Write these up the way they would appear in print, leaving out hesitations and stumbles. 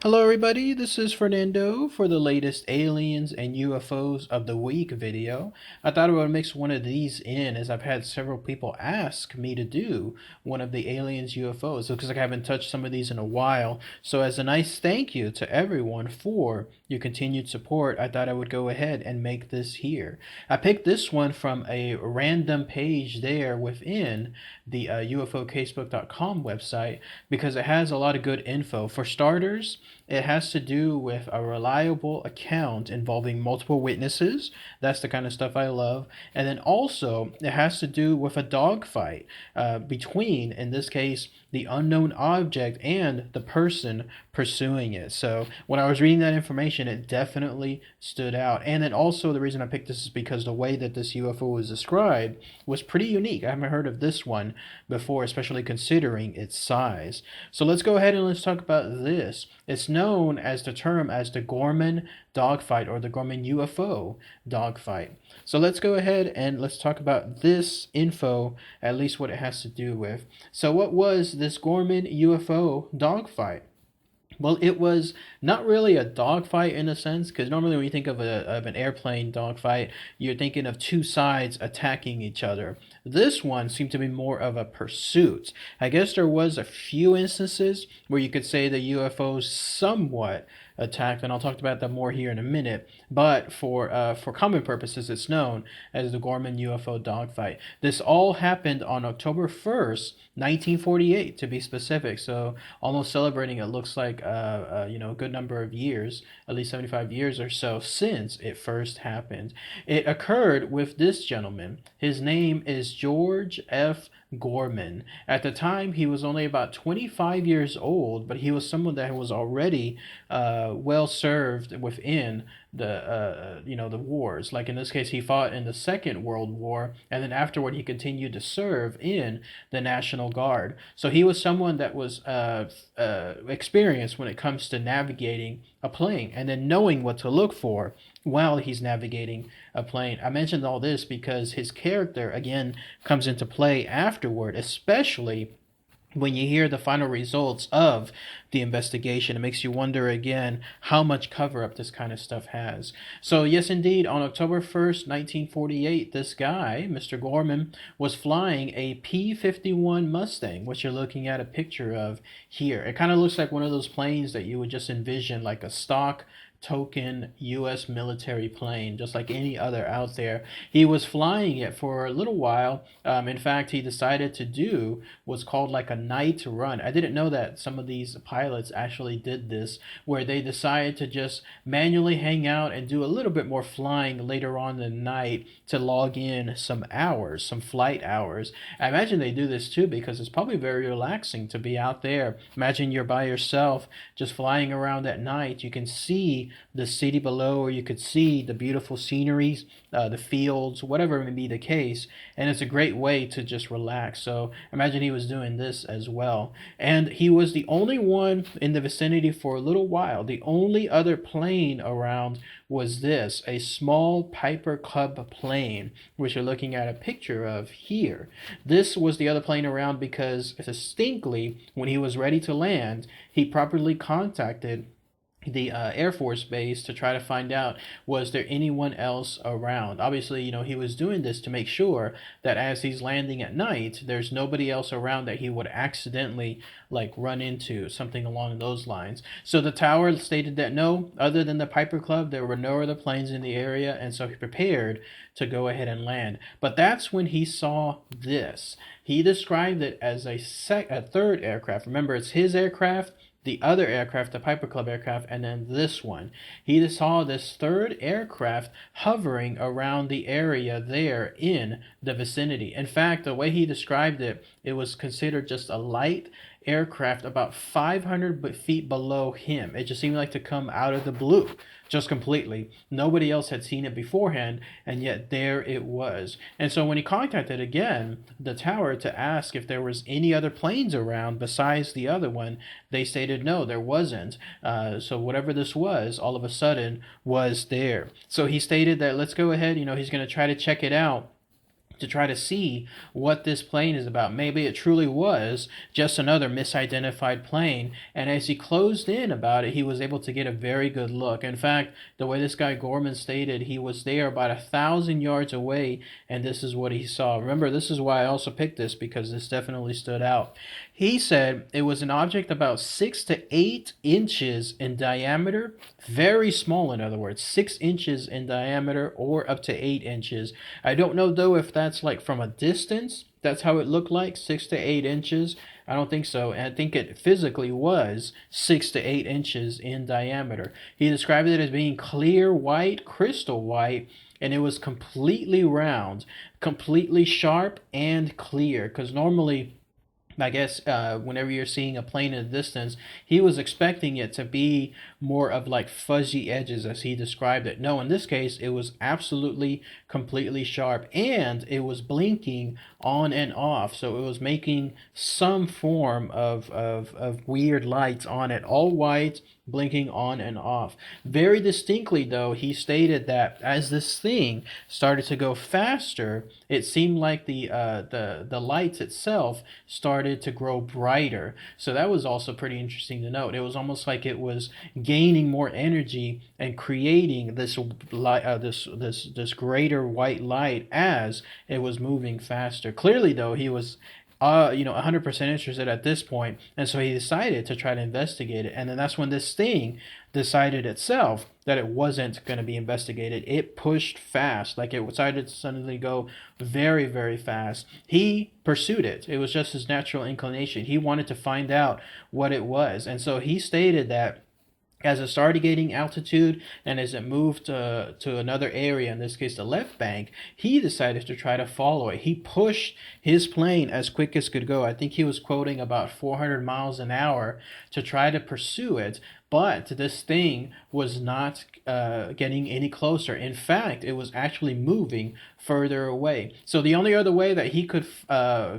Hello, everybody. This is Fernando for the latest Aliens and UFOs of the Week video. I thought I would mix one of these in as I've had several people ask me to do one of the Aliens UFOs because I haven't touched some of these in a while. So, as a nice thank you to everyone for your continued support, I thought I would go ahead and make this here. I picked this one from a random page there within the UFOcasebook.com website because it has a lot of good info. For starters, it has to do with a reliable account involving multiple witnesses. That's the kind of stuff I love. And then also, it has to do with a dogfight between, in this case, the unknown object and the person pursuing it. So when I was reading that information, it definitely stood out. And then also, the reason I picked this is because the way that this UFO was described was pretty unique. I haven't heard of this one before, especially considering its size. So let's go ahead and let's talk about this. It's known as the term as the Gorman dogfight or the Gorman UFO dogfight. So let's go ahead and let's talk about this info, at least what it has to do with. So what was this Gorman UFO dogfight? Well, it was not really a dogfight in a sense, because normally when you think of an airplane dogfight, you're thinking of two sides attacking each other. This one seemed to be more of a pursuit. I guess there was a few instances where you could say the UFOs somewhat attacked, and I'll talk about that more here in a minute. But for common purposes, it's known as the Gorman UFO dogfight. This all happened on October 1st, 1948, to be specific. So almost celebrating, it looks like a good number of years, at least 75 years or so since it first happened. It occurred with this gentleman. His name is George F. Gorman. At the time, he was only about 25 years old, but he was someone that was already well served within the wars. Like in this case, he fought in the Second World War, and then afterward, he continued to serve in the National Guard. So he was someone that was experienced when it comes to navigating a plane and then knowing what to look for while he's navigating a plane. I mentioned all this because his character, again, comes into play afterward, especially when you hear the final results of the investigation. It makes you wonder again how much cover up this kind of stuff has. So yes, indeed, on October 1st, 1948, this guy, Mr. Gorman, was flying a P-51 Mustang, which you're looking at a picture of here. It kind of looks like one of those planes that you would just envision like a stock token U.S. military plane, just like any other out there. He was flying it for a little while. In fact, he decided to do what's called like a night run. I didn't know that some of these pilots actually did this, where they decided to just manually hang out and do a little bit more flying later on in the night to log in some hours, some flight hours. I imagine they do this too because it's probably very relaxing to be out there. Imagine you're by yourself just flying around at night. You can see the city below, or you could see the beautiful sceneries, the fields, whatever may be the case, and it's a great way to just relax. So imagine he was doing this as well. And he was the only one in the vicinity for a little while. The only other plane around was this, a small Piper Cub plane, which you're looking at a picture of here. This was the other plane around because distinctly, when he was ready to land, he properly contacted the Air Force Base to try to find out, was there anyone else around. Obviously, he was doing this to make sure that as he's landing at night, there's nobody else around that he would accidentally like run into, something along those lines. So the tower stated that no, other than the Piper Club, there were no other planes in the area, and so he prepared to go ahead and land. But that's when he saw this. He described it as a third aircraft. Remember, it's his aircraft, the other aircraft, the Piper Club aircraft, and then this one. He saw this third aircraft hovering around the area there in the vicinity. In fact, the way he described it, it was considered just a light aircraft about 500 feet below him. It just seemed like to come out of the blue, just completely. Nobody else had seen it beforehand, and yet there it was. And so when he contacted again the tower to ask if there was any other planes around besides the other one, they stated no, there wasn't. So whatever this was, all of a sudden was there. So he stated that let's go ahead, he's going to try to check it out to try to see what this plane is about. Maybe it truly was just another misidentified plane. And as he closed in about it, he was able to get a very good look. In fact, the way this guy Gorman stated, he was there about 1,000 yards away, and this is what he saw. Remember, this is why I also picked this, because this definitely stood out. He said it was an object about 6 to 8 inches in diameter, very small, in other words, 6 inches in diameter or up to 8 inches. I don't know though if that's like from a distance, that's how it looked like, 6 to 8 inches. I don't think so. And I think it physically was 6 to 8 inches in diameter. He described it as being clear white, crystal white, and it was completely round, completely sharp and clear. Because normally, I guess whenever you're seeing a plane in the distance, he was expecting it to be more of like fuzzy edges as he described it. No, in this case, it was absolutely completely sharp, and it was blinking on and off. So it was making some form of weird lights on it, all white, blinking on and off. Very distinctly, though, he stated that as this thing started to go faster, it seemed like the lights itself started to grow brighter. So that was also pretty interesting to note. It was almost like it was gaining more energy and creating this light, this greater white light as it was moving faster. Clearly, though, he was 100% interested at this point, and so he decided to try to investigate it. And then that's when this thing decided itself that it wasn't going to be investigated. It pushed fast, like it decided to suddenly go very, very fast. He pursued it. It was just his natural inclination. He wanted to find out what it was, and so he stated that as it started gaining altitude and as it moved to another area, in this case the left bank, he decided to try to follow it. He pushed his plane as quick as could go. I think he was quoting about 400 miles an hour to try to pursue it. But this thing was not getting any closer. In fact, it was actually moving further away. So the only other way that he could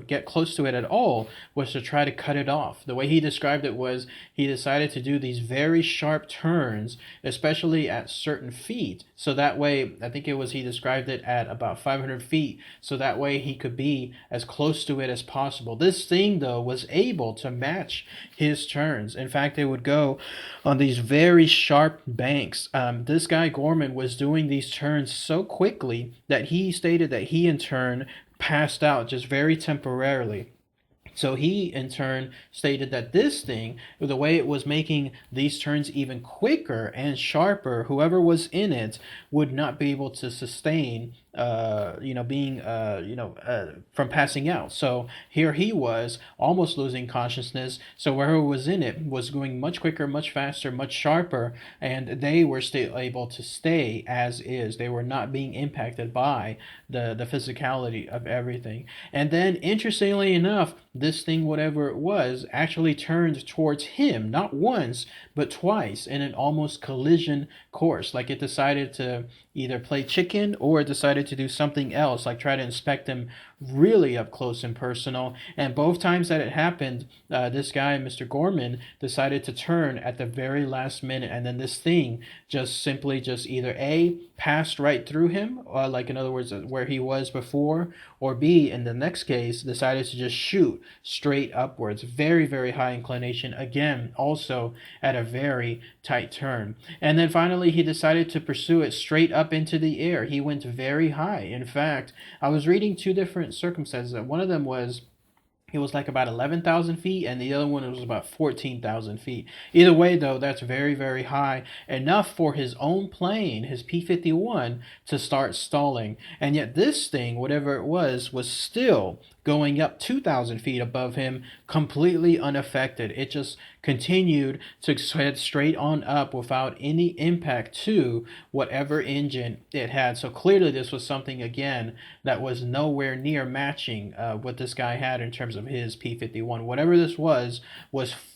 get close to it at all was to try to cut it off. The way he described it was he decided to do these very sharp turns, especially at certain feet. So that way, I think it was he described it at about 500 feet. So that way he could be as close to it as possible. This thing, though, was able to match his turns. In fact, it would go on these very sharp banks. This guy Gorman was doing these turns so quickly that he stated that he in turn passed out just very temporarily. So he, in turn, stated that this thing, the way it was making these turns even quicker and sharper, whoever was in it would not be able to sustain, from passing out. So here he was, almost losing consciousness. So whoever was in it was going much quicker, much faster, much sharper, and they were still able to stay as is. They were not being impacted by the physicality of everything. And then, interestingly enough, this thing, whatever it was, actually turned towards him, not once, but twice, in an almost collision course. Like it decided to either play chicken or it decided to do something else, like try to inspect him really up close and personal. And both times that it happened, this guy, Mr. Gorman, decided to turn at the very last minute, and then this thing just simply just either A, passed right through him, like in other words, where he was before, or B, in the next case, decided to just shoot straight upwards. Very, very high inclination. Again, also at a very tight turn. And then finally, he decided to pursue it straight up into the air. He went very high. In fact, I was reading two different circumstances. One of them was it was like about 11,000 feet, and the other one was about 14,000 feet. Either way, though, that's very, very high. Enough for his own plane, his P-51, to start stalling. And yet this thing, whatever it was still going up 2,000 feet above him, completely unaffected. It just continued to head straight on up without any impact to whatever engine it had. So clearly this was something, again, that was nowhere near matching what this guy had in terms of his P-51. Whatever this was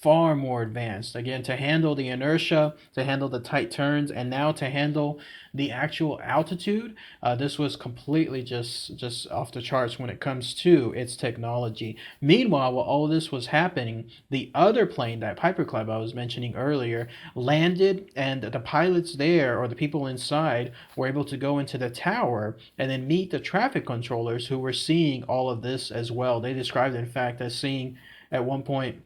far more advanced. Again, to handle the inertia, to handle the tight turns, and now to handle the actual altitude, this was completely just off the charts when it comes to its technology. Meanwhile, while all this was happening, the other plane, that Piper Cub I was mentioning earlier, landed, and the pilots there, or the people inside, were able to go into the tower and then meet the traffic controllers who were seeing all of this as well. They described, in fact, as seeing at one point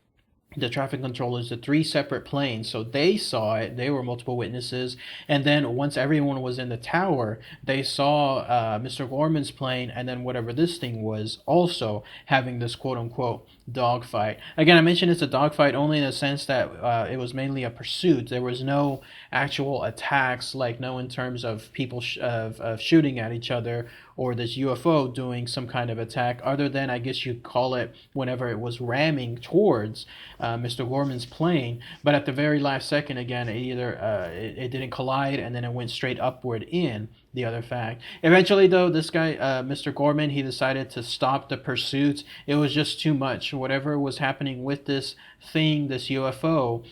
the traffic controllers, the three separate planes. So they saw it. They were multiple witnesses. And then once everyone was in the tower, they saw Mr. Gorman's plane, and then whatever this thing was also having this quote unquote dogfight. Again, I mentioned it's a dogfight only in the sense that it was mainly a pursuit. There was no actual attacks, like no in terms of people of shooting at each other, or this UFO doing some kind of attack, other than, I guess you'd call it, whenever it was ramming towards Mr. Gorman's plane. But at the very last second, again, it didn't collide, and then it went straight upward in the other fact. Eventually, though, this guy, Mr. Gorman, he decided to stop the pursuit. It was just too much. Whatever was happening with this thing, this UFO,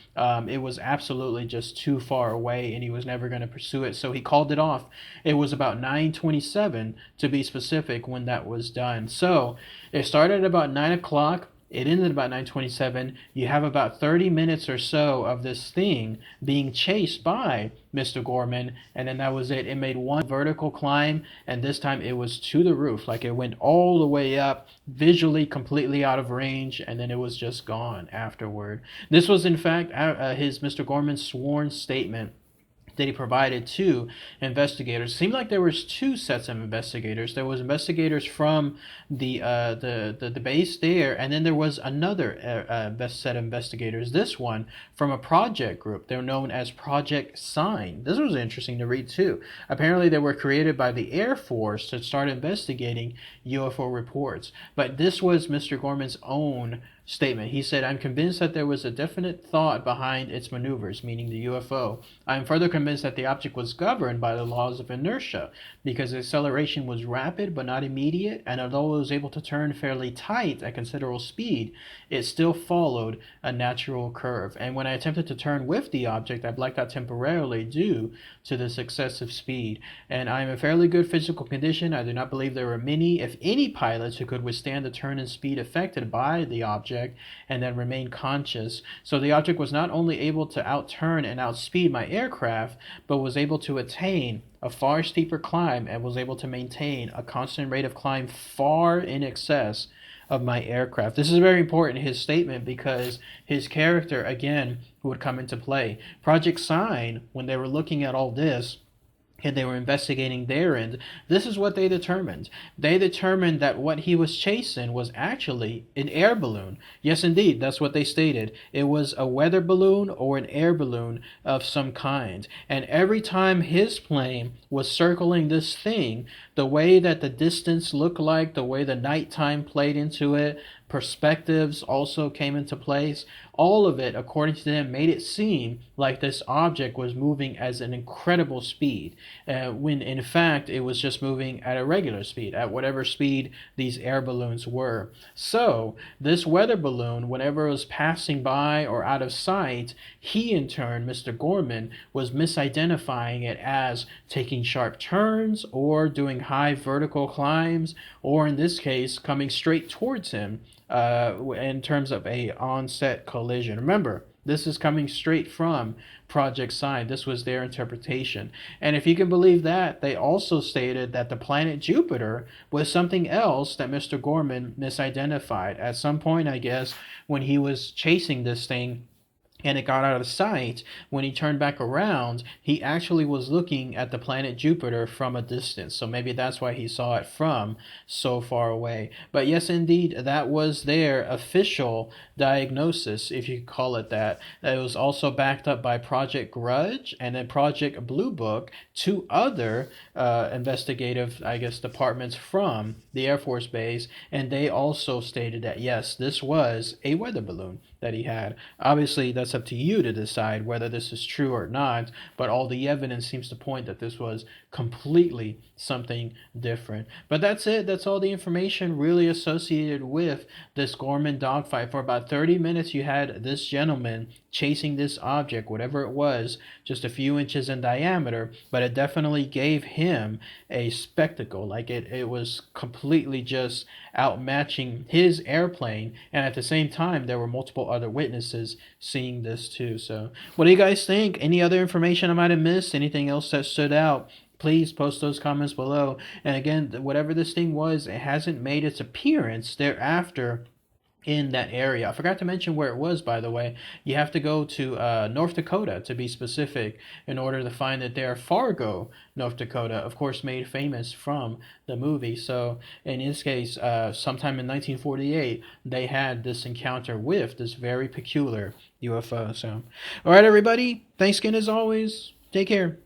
it was absolutely just too far away, and he was never going to pursue it. So he called it off. It was about 9:27 to be specific when that was done. So it started at about 9 o'clock. It ended about 9:27. You have about 30 minutes or so of this thing being chased by Mr. Gorman, and then that was it. It made one vertical climb, and this time it was to the roof. Like, it went all the way up, visually completely out of range, and then it was just gone afterward. This was, in fact, his Mr. Gorman's sworn statement that he provided to investigators. It seemed like there was two sets of investigators. There was investigators from the base there, and then there was another set of investigators. This one from a project group. They're known as Project Sign. This was interesting to read too. Apparently, they were created by the Air Force to start investigating UFO reports. But this was Mr. Gorman's own statement. He said, "I'm convinced that there was a definite thought behind its maneuvers," meaning the UFO. "I am further convinced that the object was governed by the laws of inertia, because the acceleration was rapid but not immediate, and although it was able to turn fairly tight at considerable speed, it still followed a natural curve. And when I attempted to turn with the object, I blacked out temporarily due to this excessive speed. And I am in fairly good physical condition. I do not believe there were many, if any, pilots who could withstand the turn and speed affected by the object and then remain conscious. So the object was not only able to outturn and outspeed my aircraft, but was able to attain a far steeper climb and was able to maintain a constant rate of climb far in excess of my aircraft." This is very important, his statement, because his character, again, would come into play. Project Sign, when they were looking at all this, and they were investigating their end, this is what they determined. They determined that what he was chasing was actually an air balloon. Yes, indeed, that's what they stated. It was a weather balloon or an air balloon of some kind. And every time his plane was circling this thing, the way that the distance looked like, the way the nighttime played into it, perspectives also came into place. All of it, according to them, made it seem like this object was moving at an incredible speed, when in fact it was just moving at a regular speed, at whatever speed these air balloons were. So this weather balloon, whenever it was passing by or out of sight, he in turn, Mr. Gorman, was misidentifying it as taking sharp turns or doing high vertical climbs, or in this case, coming straight towards him in terms of a onset collision. Remember, this is coming straight from Project Sign. This was their interpretation. And if you can believe that, they also stated that the planet Jupiter was something else that Mr. Gorman misidentified. At some point, I guess, when he was chasing this thing and it got out of sight, when he turned back around, he actually was looking at the planet Jupiter from a distance. So maybe that's why he saw it from so far away. But yes, indeed, that was their official diagnosis, if you call it that. It was also backed up by Project Grudge and then Project Blue Book, two other investigative, I guess, departments from the Air Force Base, and they also stated that, yes, this was a weather balloon that he had. Obviously, that's up to you to decide whether this is true or not, but all the evidence seems to point that this was completely something different. But that's it. That's all the information really associated with this Gorman dogfight. For about 30 minutes, you had this gentleman chasing this object, whatever it was, just a few inches in diameter, but it definitely gave him a spectacle. Like it was completely just outmatching his airplane, and at the same time there were multiple other witnesses seeing this too. So what do you guys think? Any other information I might have missed? Anything else that stood out? Please post those comments below. And again, whatever this thing was, it hasn't made its appearance thereafter in that area. I forgot to mention where it was, by the way. You have to go to North Dakota, to be specific, in order to find it there. Fargo, North Dakota, of course, made famous from the movie. So in this case, sometime in 1948, they had this encounter with this very peculiar UFO. So, all right, everybody. Thanks again as always. Take care.